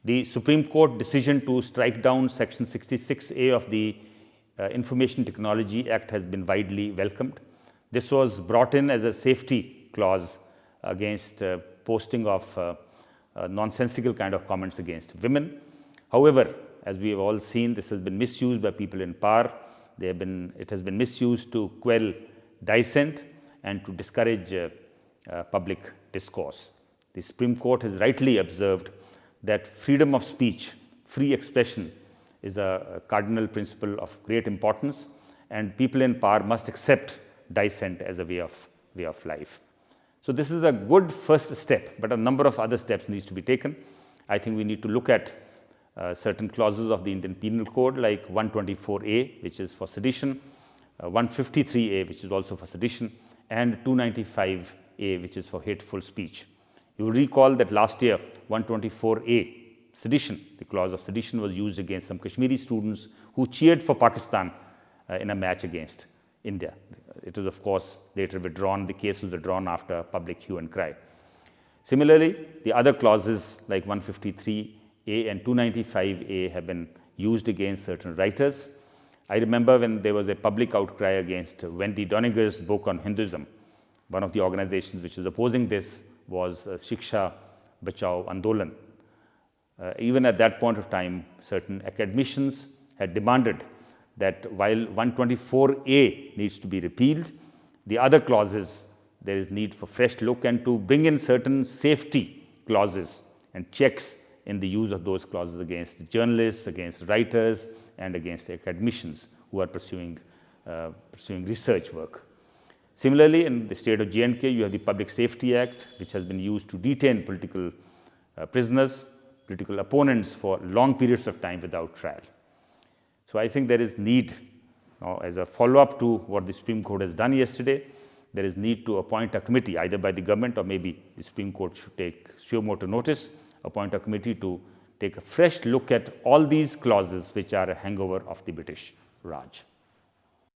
The Supreme Court decision to strike down Section 66A of the Information Technology Act has been widely welcomed. This was brought in as a safety clause against posting of nonsensical kind of comments against women. However, as we have all seen, this has been misused by people in power. It has been misused to quell dissent and to discourage public discourse. The Supreme Court has rightly observed that freedom of speech, free expression is a cardinal principle of great importance, and people in power must accept dissent as a way of life. So, this is a good first step, but a number of other steps needs to be taken. I think we need to look at certain clauses of the Indian Penal Code like 124A, which is for sedition, 153A, which is also for sedition, and 295A, which is for hateful speech. You will recall that last year 124A, sedition, the clause of sedition was used against some Kashmiri students who cheered for Pakistan in a match against India. It was of course later withdrawn. The case was withdrawn after public hue and cry. Similarly, the other clauses like 153A and 295A have been used against certain writers. I remember when there was a public outcry against Wendy Doniger's book on Hinduism. One of the organizations which was opposing this was Shiksha Bachao Andolan. Even at that point of time, certain academicians had demanded that while 124A needs to be repealed, the other clauses there is need for fresh look and to bring in certain safety clauses and checks in the use of those clauses against journalists, against writers, and against academicians who are pursuing research work. Similarly, in the state of J&K, you have the Public Safety Act, which has been used to detain political prisoners, political opponents for long periods of time without trial. So, I think there is need, as a follow-up to what the Supreme Court has done yesterday, there is need to appoint a committee either by the government or maybe the Supreme Court should take suo motu notice, appoint a committee to take a fresh look at all these clauses which are a hangover of the British Raj.